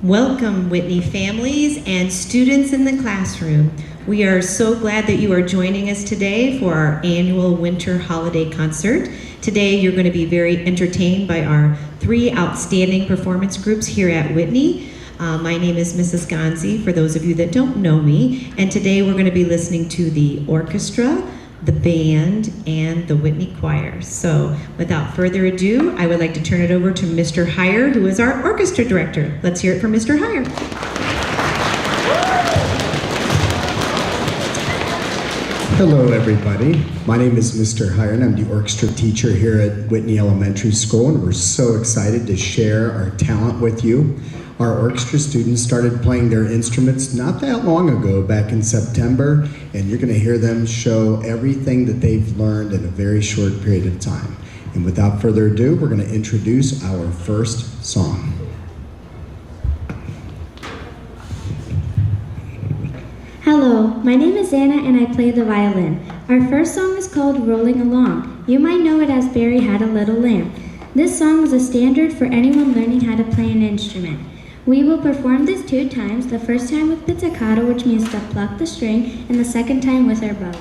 Welcome, Whitney families and students in the classroom. We are so glad that you are joining us today for our annual winter holiday concert. Today you're going to be very entertained by our 3 outstanding performance groups here at Whitney. My name is Mrs. Gonzi, for those of you that don't know me, and today we're going to be listening to the orchestra, the band, and the Whitney Choir. So without further ado, I would like to turn it over to Mr. Heyer, who is our orchestra director. Let's hear it from Mr. Heyer. Hello everybody, my name is Mr. Heyer and I'm the orchestra teacher here at Whitney Elementary School, and we're so excited to share our talent with you. Our orchestra students started playing their instruments not that long ago, back in September, and you're going to hear them show everything that they've learned in a very short period of time. And without further ado, we're going to introduce our first song. Hello, my name is Anna and I play the violin. Our first song is called Rolling Along. You might know it as Barry Had a Little Lamb. This song is a standard for anyone learning how to play an instrument. We will perform this 2 times, the first time with pizzicato, which means to pluck the string, and the second time with our bow.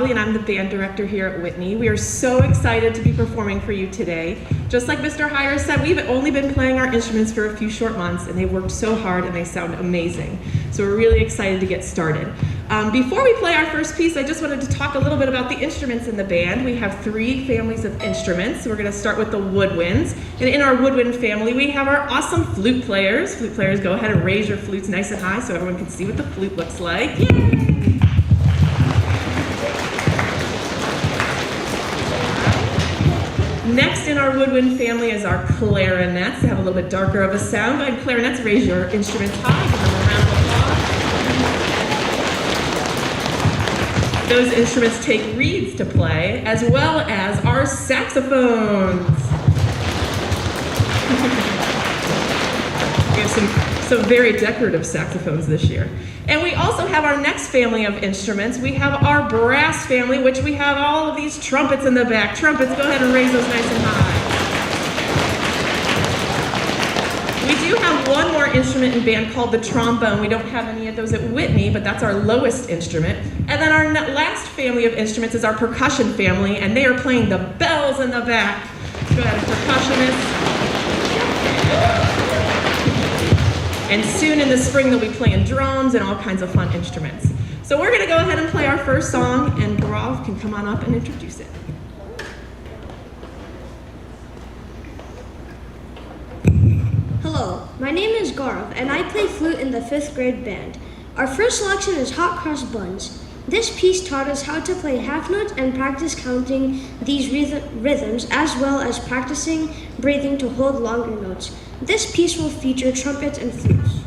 And I'm the band director here at Whitney. We are so excited to be performing for you today. Just like Mr. Heyer said, we've only been playing our instruments for a few short months, and they worked so hard and they sound amazing. So we're really excited to get started. Before we play our first piece, I just wanted to talk a little bit about the instruments in the band. We have 3 families of instruments. We're going to start with the woodwinds. And in our woodwind family, we have our awesome flute players. Flute players, go ahead and raise your flutes nice and high so everyone can see what the flute looks like. Yay! Next in our woodwind family is our clarinets. They have a little bit darker of a sound. Go ahead, clarinets, raise your instruments high. Give them a round of applause. Those instruments take reeds to play, as well as our saxophones. We have some very decorative saxophones this year. And we also have our next family of instruments. We have our brass family, which we have all of these trumpets in the back. Trumpets, go ahead and raise those nice and high. We do have one more instrument in band called the trombone. We don't have any of those at Whitney, but that's our lowest instrument. And then our last family of instruments is our percussion family, and they are playing the bells in the back. Go ahead, percussionists. And soon in the spring, they'll be playing drums and all kinds of fun instruments. So we're going to go ahead and play our first song, and Gaurav can come on up and introduce it. Hello, my name is Gaurav, and I play flute in the 5th grade band. Our first selection is Hot Cross Buns. This piece taught us how to play half notes and practice counting these rhythms, as well as practicing breathing to hold longer notes. This piece will feature trumpets and flutes.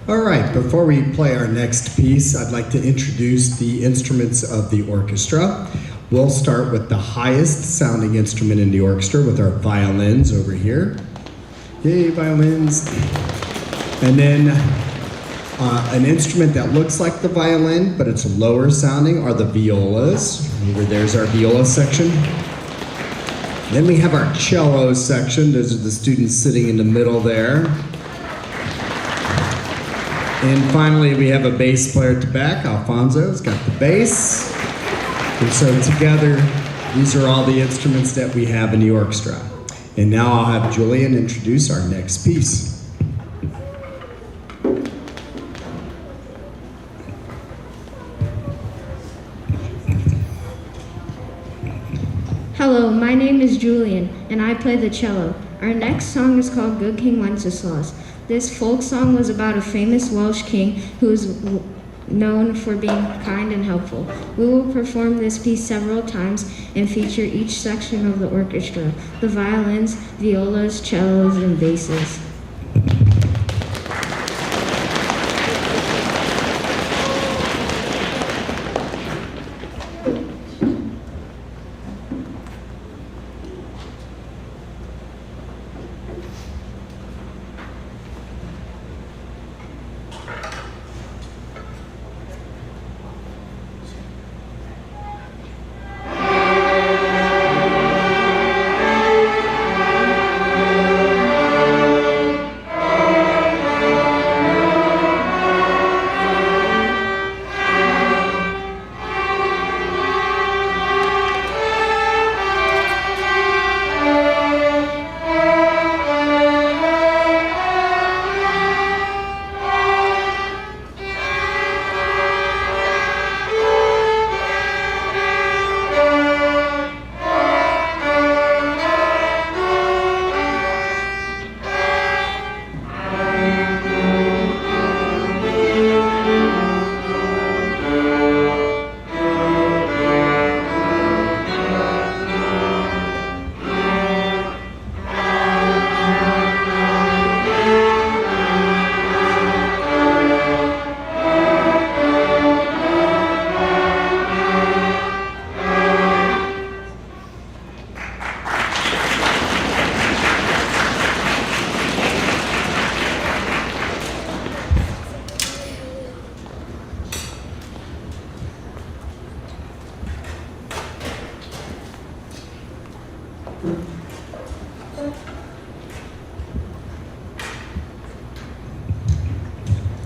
All right, before we play our next piece, I'd like to introduce the instruments of the orchestra. We'll start with the highest sounding instrument in the orchestra with our violins over here. Yay, violins. And then an instrument that looks like the violin, but it's lower sounding, are the violas. Over there's our viola section. Then we have our cello section. Those are the students sitting in the middle there. And finally, we have a bass player at the back. Alfonso's got the bass. And so together, these are all the instruments that we have in the orchestra. And now I'll have Julian introduce our next piece. Hello, my name is Julian, and I play the cello. Our next song is called Good King Wenceslas. This folk song was about a famous Welsh king who was known for being kind and helpful. We will perform this piece several times and feature each section of the orchestra: the violins, violas, cellos, and basses.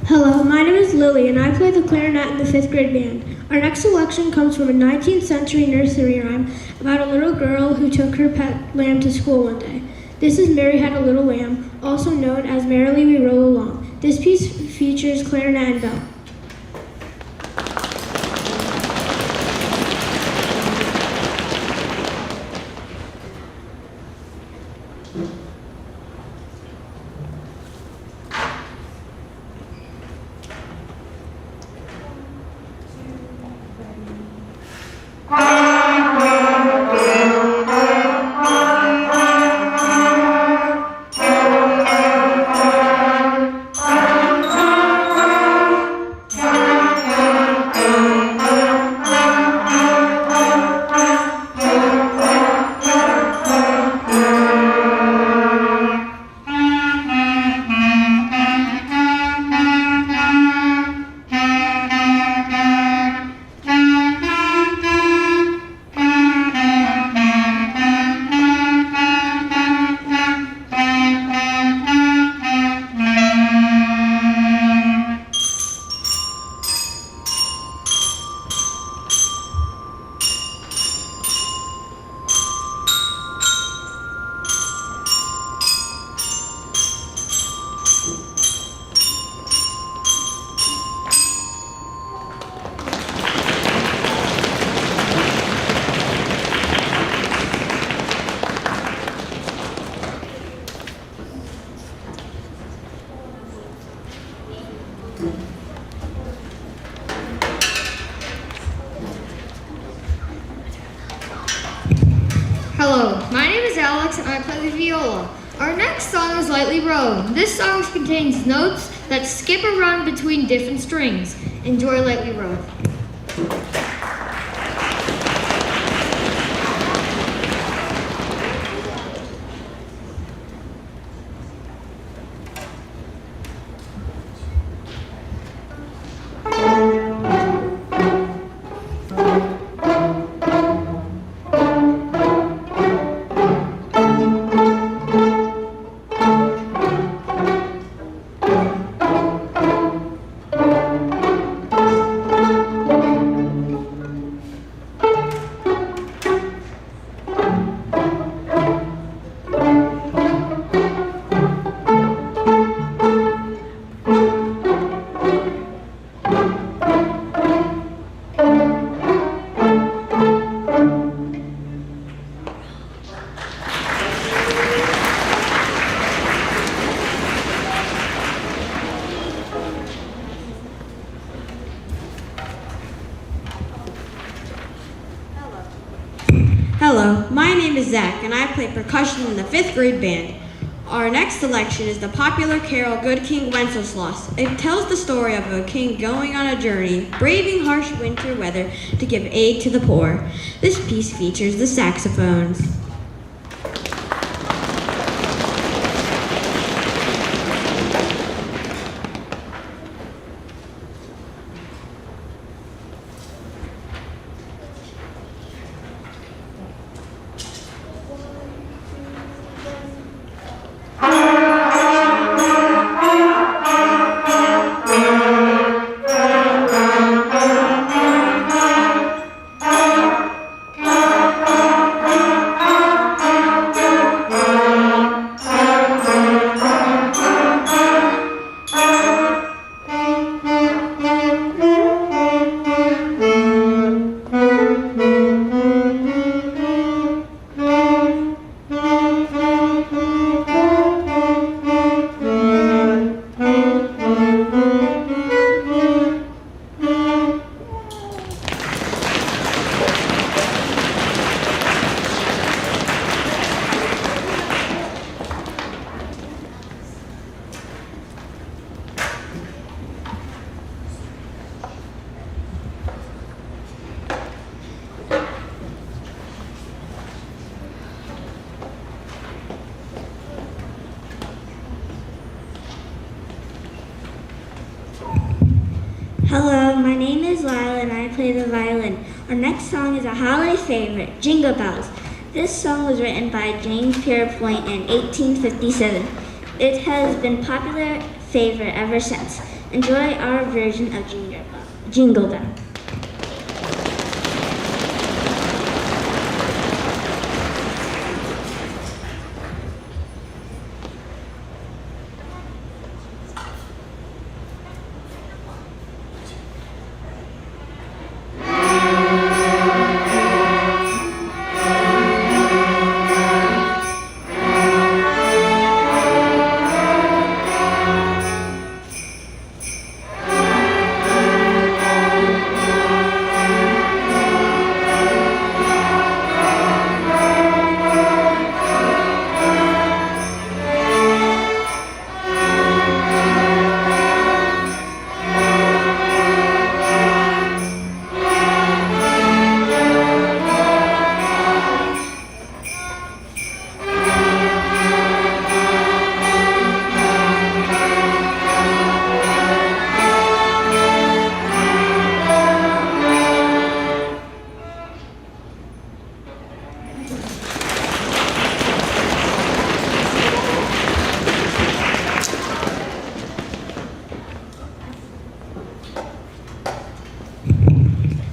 Hello, my name is Lily, and I play the clarinet in the 5th grade band. Our next selection comes from a 19th century nursery rhyme about a little girl who took her pet lamb to school one day. This is Mary Had a Little Lamb, also known as Merrily We Roll Along. This piece features clarinet and bell. Hello, my name is Alex and I play the viola. Our next song is Lightly Rode. This song contains notes that skip around between different strings. Enjoy Lightly Rode. Hello, my name is Zach, and I play percussion in the 5th grade band. Our next selection is the popular carol Good King Wenceslas. It tells the story of a king going on a journey, braving harsh winter weather to give aid to the poor. This piece features the saxophones. Hello, my name is Lila and I play the violin. Our next song is a holiday favorite, Jingle Bells. This song was written by James Pierpont in 1857. It has been a popular favorite ever since. Enjoy our version of Jingle Bells.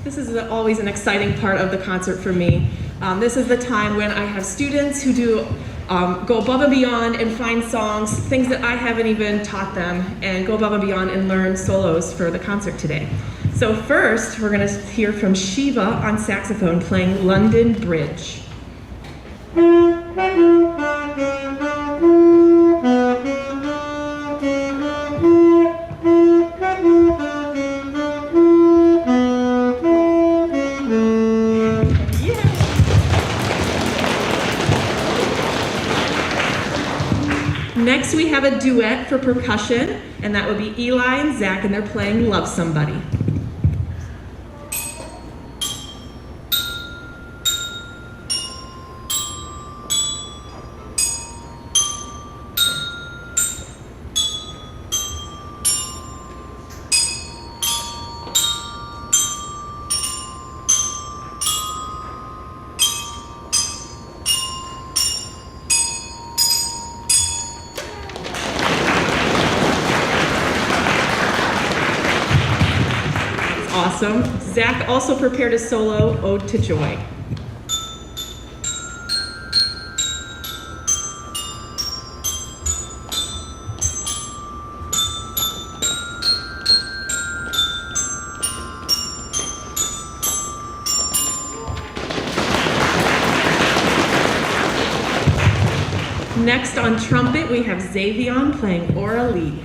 This is always an exciting part of the concert for me. This is the time when I have students who go above and beyond and find songs, things that I haven't even taught them, and go above and beyond and learn solos for the concert today. So first, we're going to hear from Shiva on saxophone playing London Bridge. Next, we have a duet for percussion, and that would be Eli and Zach, and they're playing Love Somebody. Awesome. Zach also prepared a solo, Ode to Joy. Next on trumpet, we have Xavion playing Aura Lee.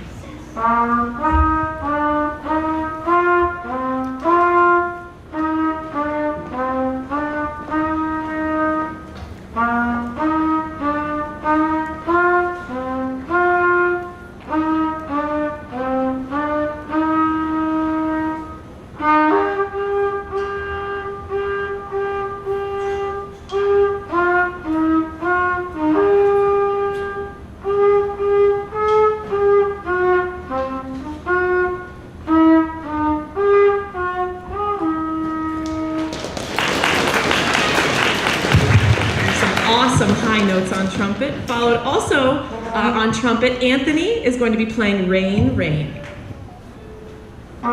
Some high notes on trumpet. Followed also on trumpet, Anthony is going to be playing Rain, Rain. All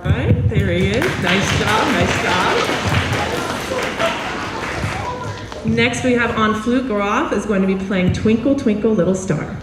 right, there he is. Nice job, nice job. Next we have on flute, Gaurav is going to be playing Twinkle, Twinkle, Little Star.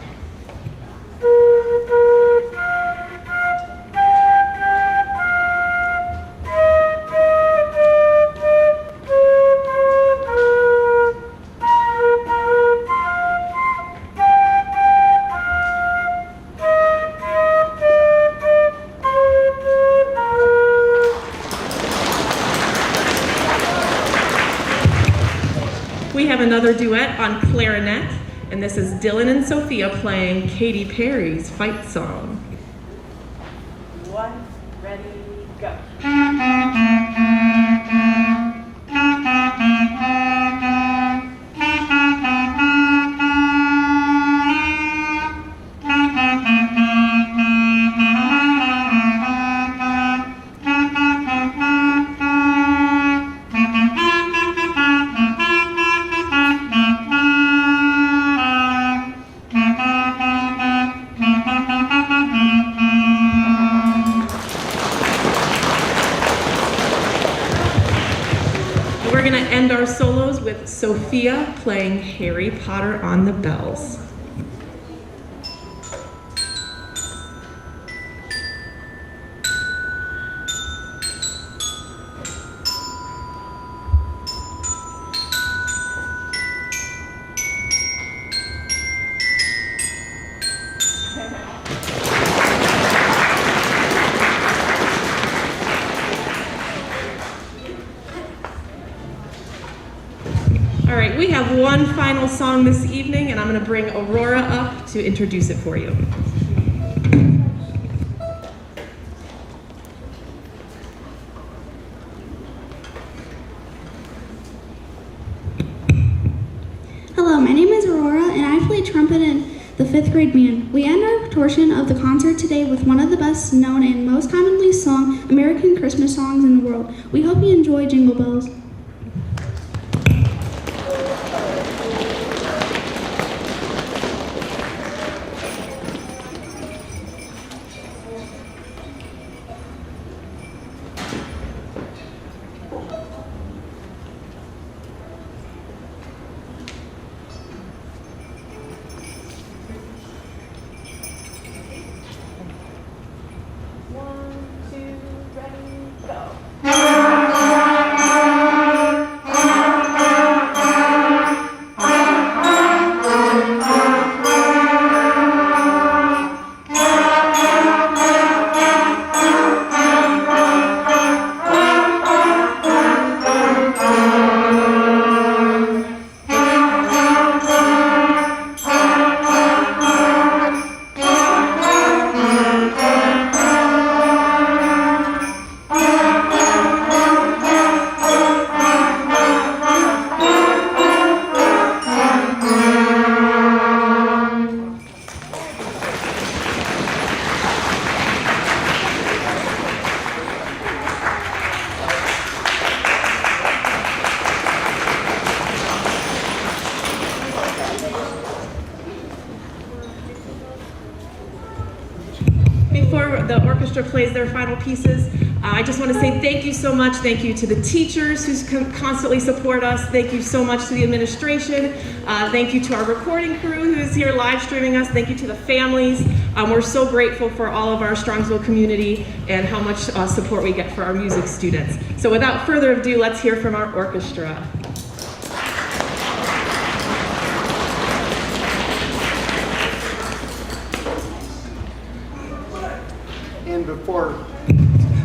We have another duet on clarinet, and this is Dylan and Sophia playing Katy Perry's Fight Song. 1, ready, go. We're going to end our solos with Sophia playing Harry Potter on the Bells. All right, we have one final song this evening, and I'm going to bring Aurora up to introduce it for you. Hello, my name is Aurora, and I play trumpet in the 5th grade band. We end our portion of the concert today with one of the best known and most commonly sung American Christmas songs in the world. We hope you enjoy Jingle Bells. One, two, ready, go. the orchestra plays their final pieces, I just want to say thank you so much. Thank you to the teachers who constantly support us. Thank you so much to the administration. Thank you to our recording crew who is here live streaming us. Thank you to the families. We're so grateful for all of our Strongsville community and how much support we get for our music students. So without further ado, let's hear from our orchestra. And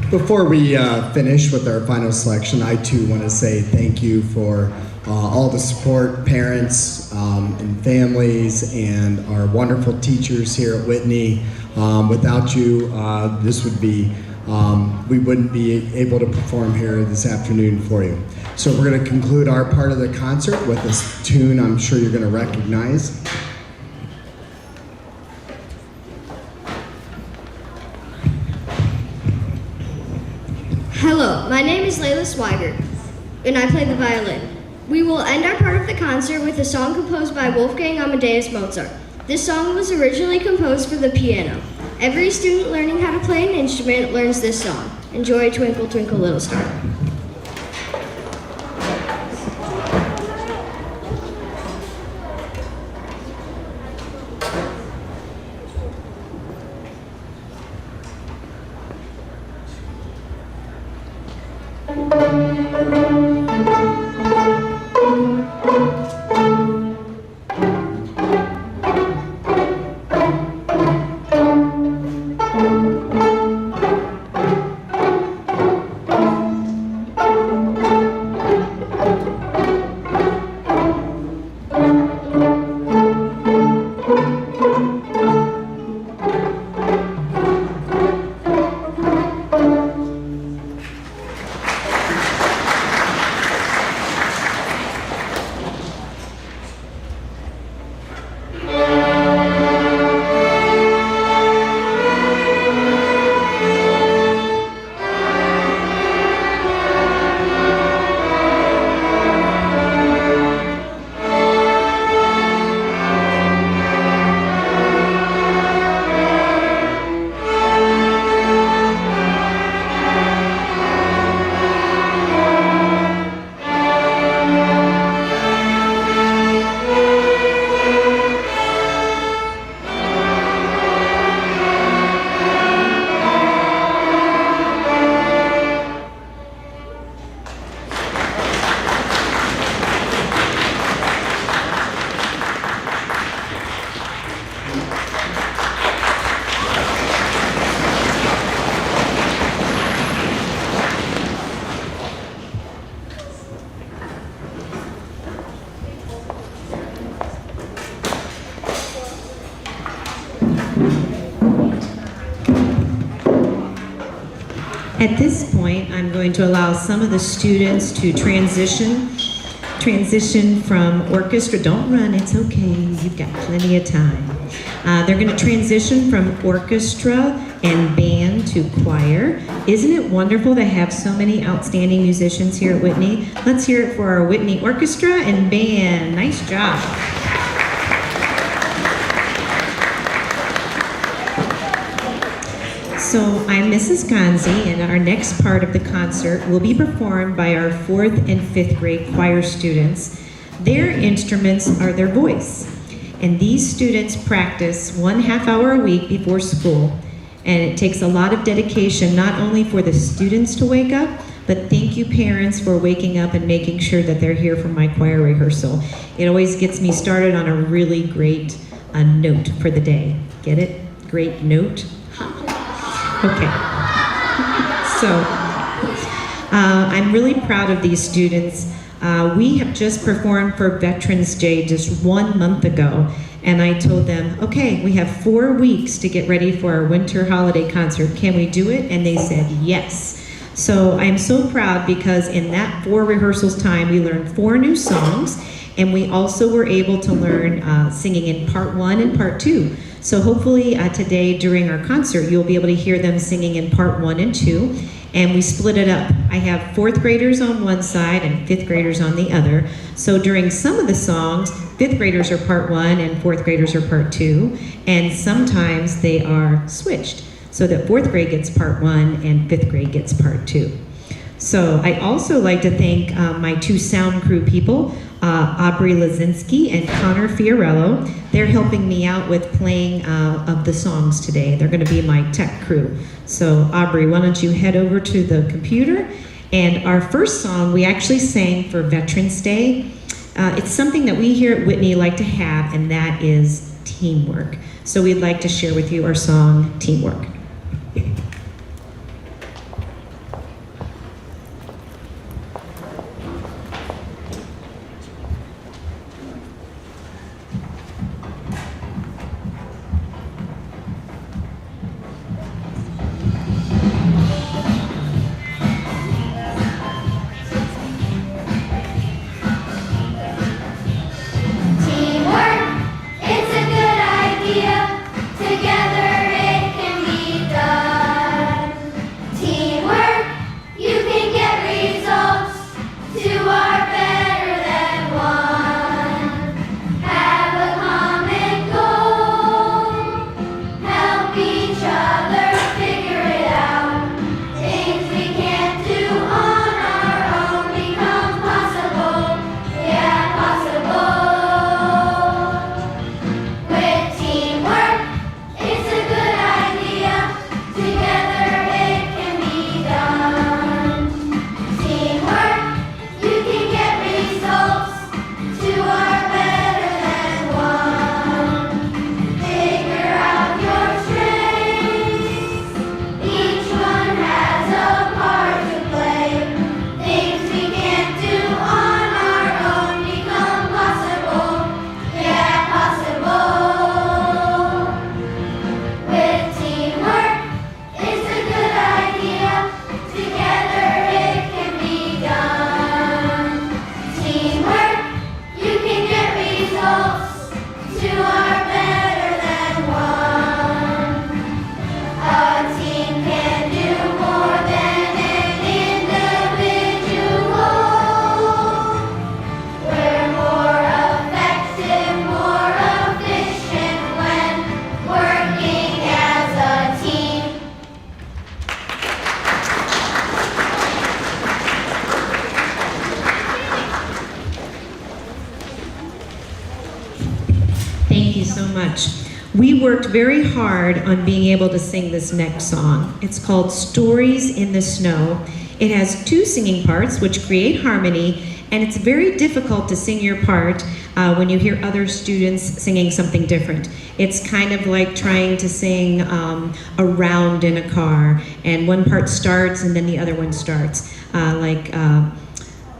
before we finish with our final selection, I too want to say thank you for all the support, parents and families, and our wonderful teachers here at Whitney. Without you, this would be, we wouldn't be able to perform here this afternoon for you. So we're going to conclude our part of the concert with this tune I'm sure you're going to recognize. Hello, my name is Islas, and I play the violin. We will end our part of the concert with a song composed by Wolfgang Amadeus Mozart. This song was originally composed for the piano. Every student learning how to play an instrument learns this song. Enjoy Twinkle, Twinkle, Little Star. At this point, I'm going to allow some of the students to transition from orchestra. Don't run, it's okay, you've got plenty of time. They're going to transition from orchestra and band to choir. Isn't it wonderful to have so many outstanding musicians here at Whitney? Let's hear it for our Whitney Orchestra and band. Nice job. So I'm Mrs. Gonzi, and our next part of the concert will be performed by our 4th and 5th grade choir students. Their instruments are their voice, and these students practice 1/2 hour a week before school, and it takes a lot of dedication not only for the students to wake up, but thank you parents for waking up and making sure that they're here for my choir rehearsal. It always gets me started on a really great note for the day. Get it? Great note? Okay, so I'm really proud of these students. We have just performed for Veterans Day just 1 month ago, and I told them, okay, we have 4 weeks to get ready for our winter holiday concert. Can we do it? And they said yes. So I'm so proud because in that 4 rehearsals time, we learned 4 new songs, and we also were able to learn singing in part 1 and part 2. So hopefully today during our concert, you'll be able to hear them singing in part 1 and 2, and we split it up. I have 4th graders on one side and 5th graders on the other. So during some of the songs, 5th graders are part 1 and 4th graders are part 2, and sometimes they are switched. so that 4th grade gets part 1 and 5th grade gets part 2. So I also like to thank my 2 sound crew people, Aubrey Lazinski and Connor Fiorello. They're helping me out with playing of the songs today. They're going to be my tech crew. So Aubrey, why don't you head over to the computer? And our first song we actually sang for Veterans Day. It's something that we here at Whitney like to have, and that is teamwork. So we'd like to share with you our song, Teamwork. We worked very hard on being able to sing this next song. It's called Stories in the Snow. It has 2 singing parts which create harmony, and it's very difficult to sing your part when you hear other students singing something different. It's kind of like trying to sing a round in a car, and one part starts and then the other one starts.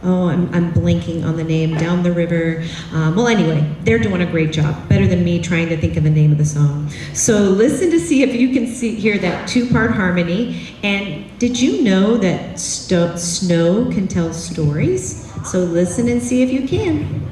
I'm blanking on the name, Down the River. Well, anyway, they're doing a great job, better than me trying to think of the name of the song. So listen to see if you can hear that 2-part harmony. And did you know that snow can tell stories? So listen and see if you can.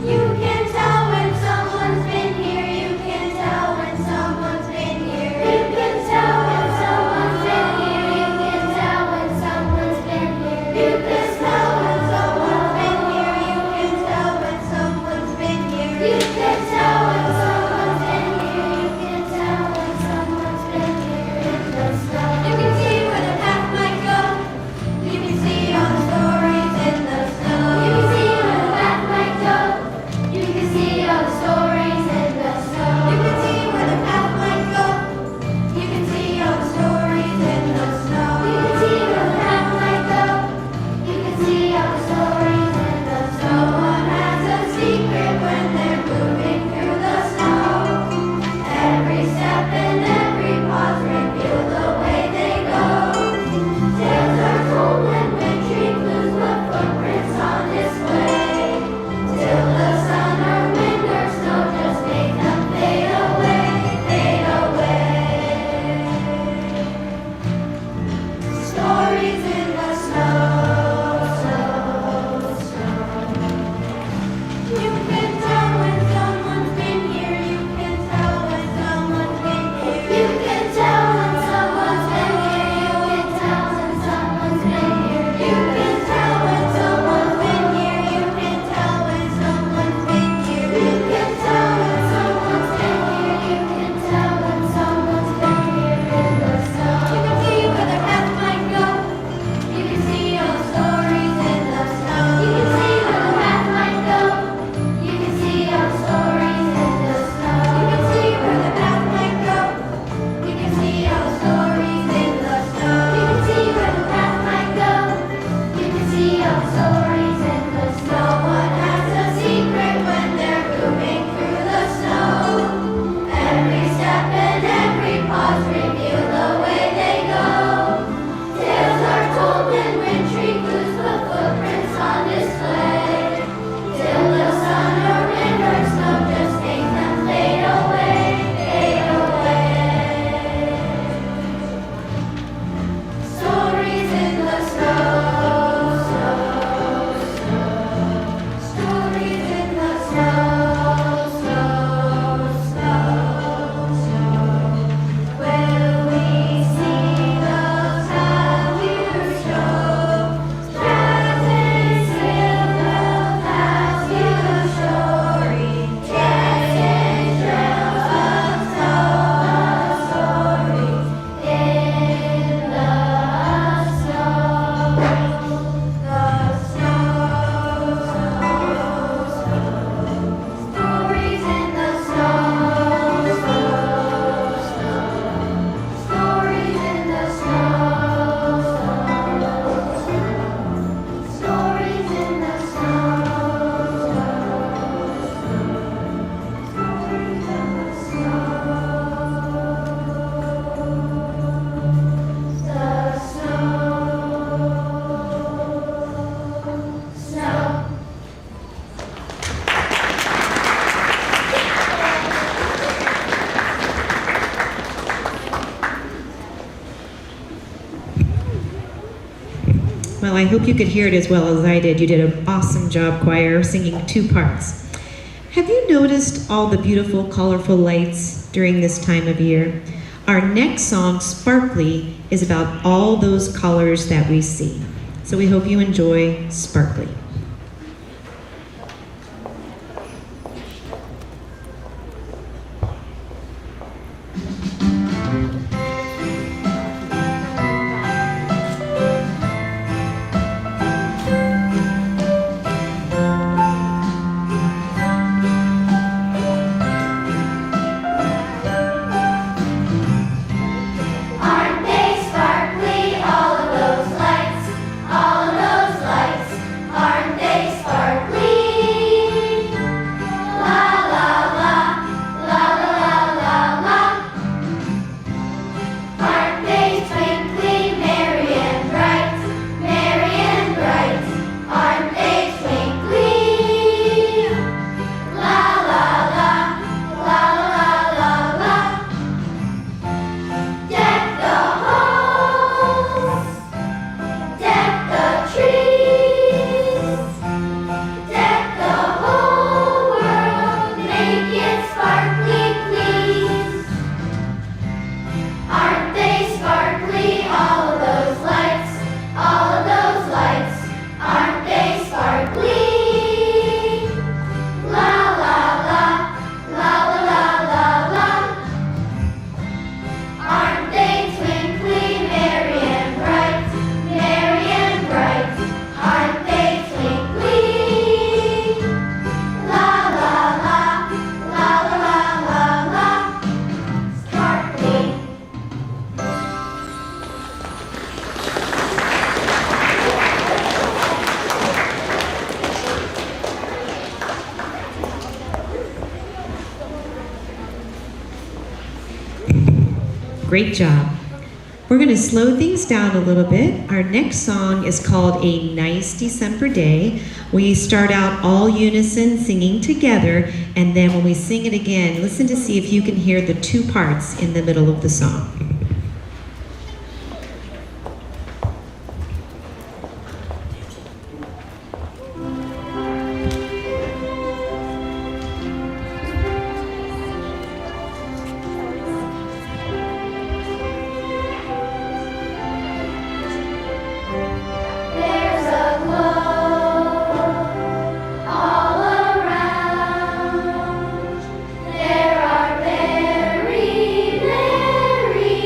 You can tell when someone's been here. You can tell when someone's been here. I hope you could hear it as well as I did. You did an awesome job, choir, singing two parts. Have you noticed all the beautiful, colorful lights during this time of year? Our next song, Sparkly, is about all those colors that we see. So we hope you enjoy Sparkly. Great job. We're going to slow things down a little bit. Our next song is called A Nice December Day. We start out all unison singing together, and then when we sing it again, listen to see if you can hear the two parts in the middle of the song. There are very, very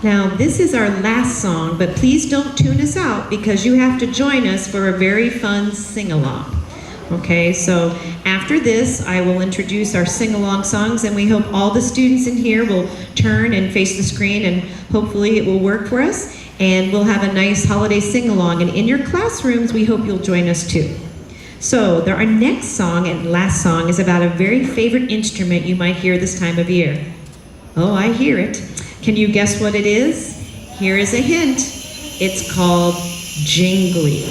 Now, this is our last song, but please don't tune us out because you have to join us for a very fun sing-along. Okay, so after this, I will introduce our sing-along songs, and we hope all the students in here will turn and face the screen, and hopefully it will work for us, and we'll have a nice holiday sing-along. And in your classrooms, we hope you'll join us too. So our next song and last song is about a very favorite instrument you might hear this time of year. Oh, I hear it. Can you guess what it is? Here is a hint. It's called jingly.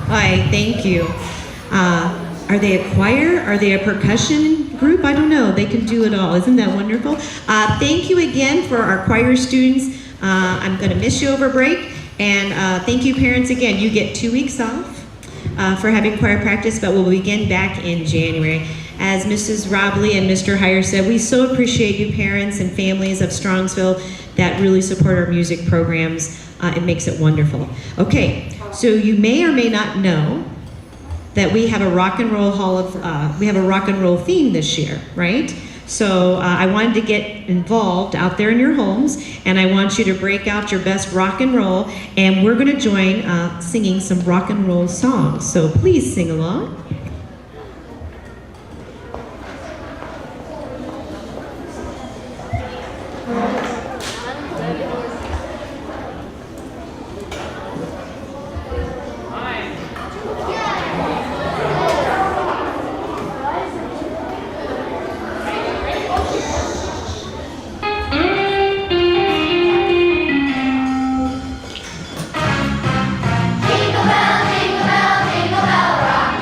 Hi, thank you. Are they a choir? Are they a percussion group? I don't know. They can do it all. Isn't that wonderful? Thank you again for our choir students. I'm going to miss you over break. And thank you, parents, again. You get 2 weeks off for having choir practice, but we'll begin back in January. As Mrs. Robley and Mr. Heyer said, we so appreciate you parents and families of Strongsville that really support our music programs. It makes it wonderful. Okay, so you may or may not know that we have a rock and roll we have a rock and roll theme this year, right? So I wanted to get involved out there in your homes, and I want you to break out your best rock and roll, and we're gonna join singing some rock and roll songs. So please sing along. Jingle bell, jingle bell, jingle bell rock.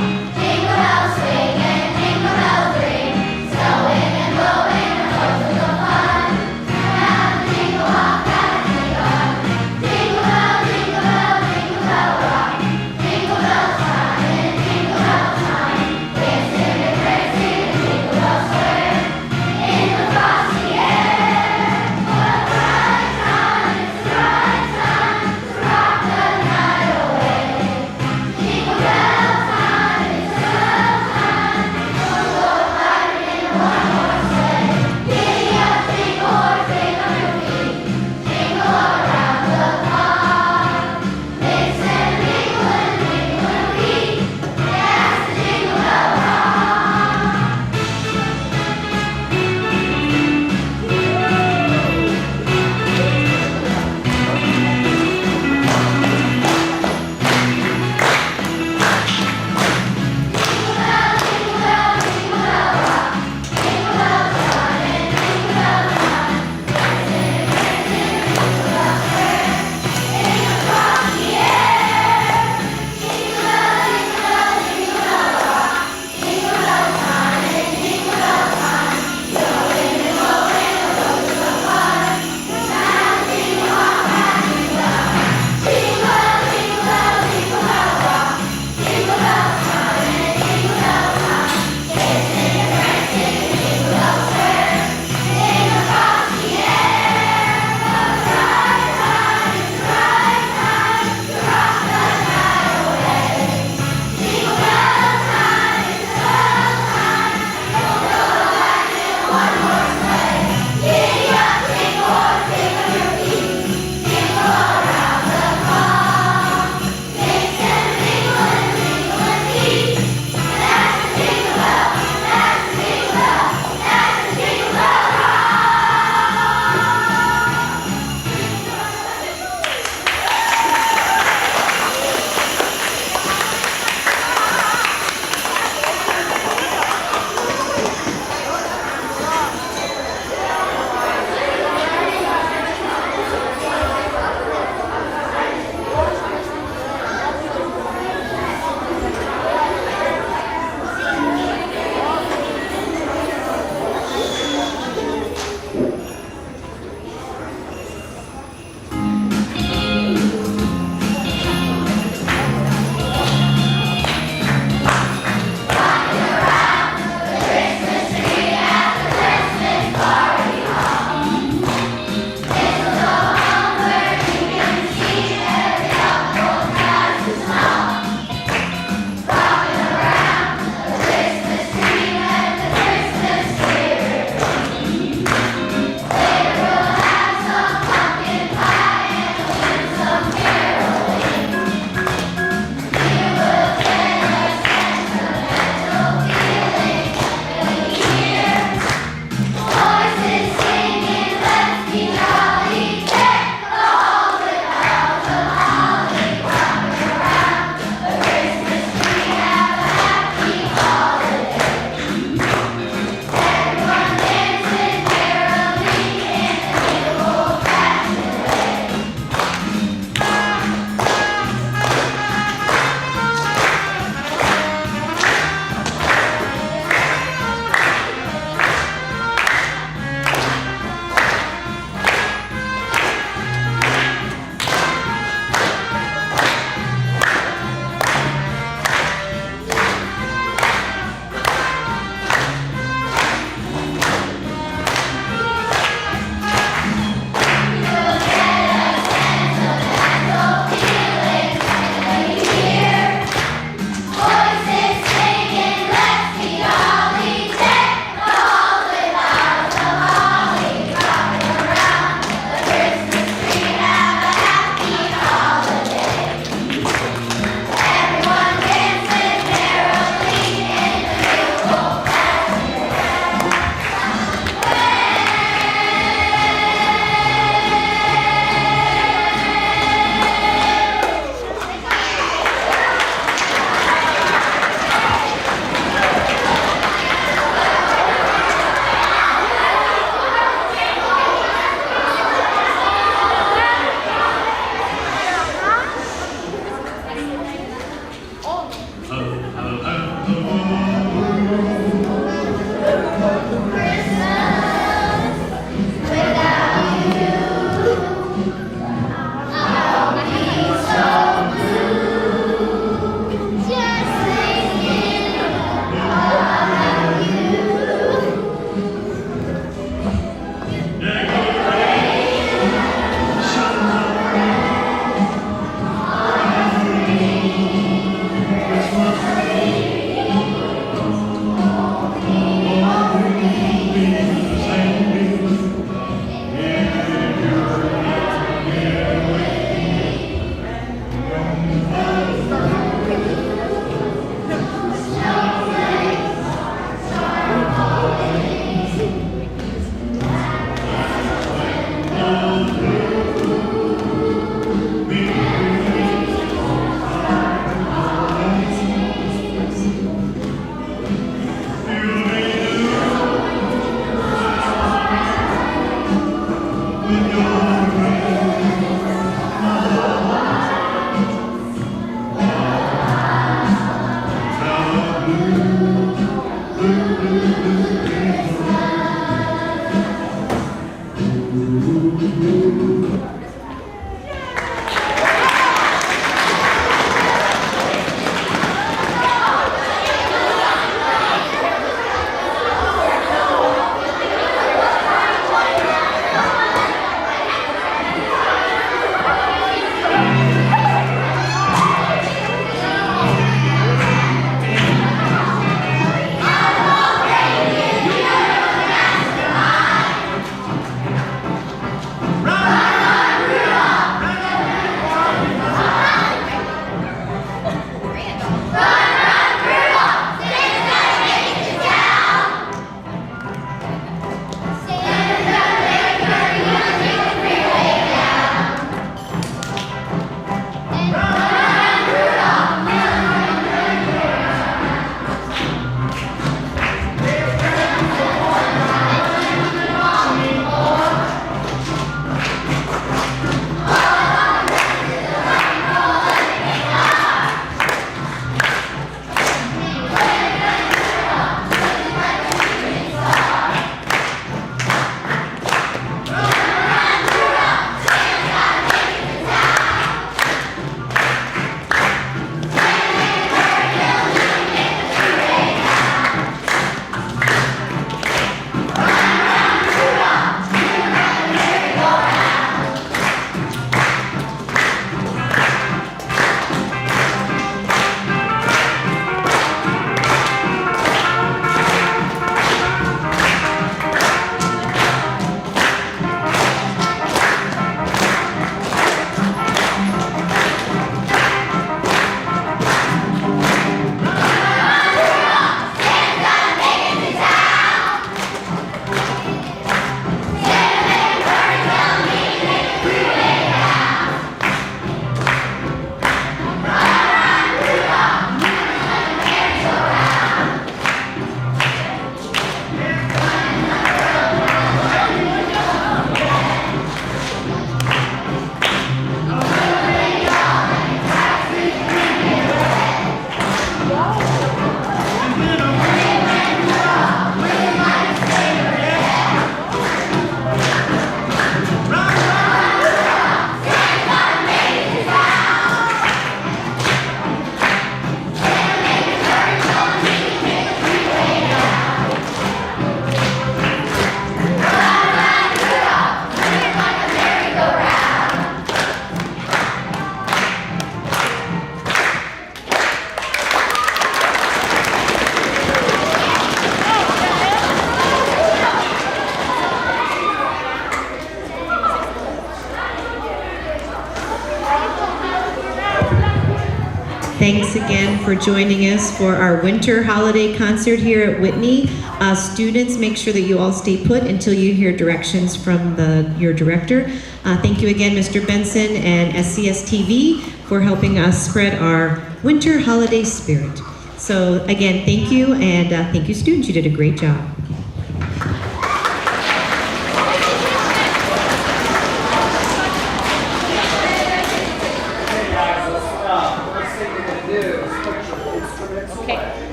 thanks again for joining us for our winter holiday concert here at Whitney. Students, make sure that you all stay put until you hear directions from your director. Thank you again, Mr. Benson and SCS TV for helping us spread our winter holiday spirit. So again, thank you, and thank you, students. You did a great job.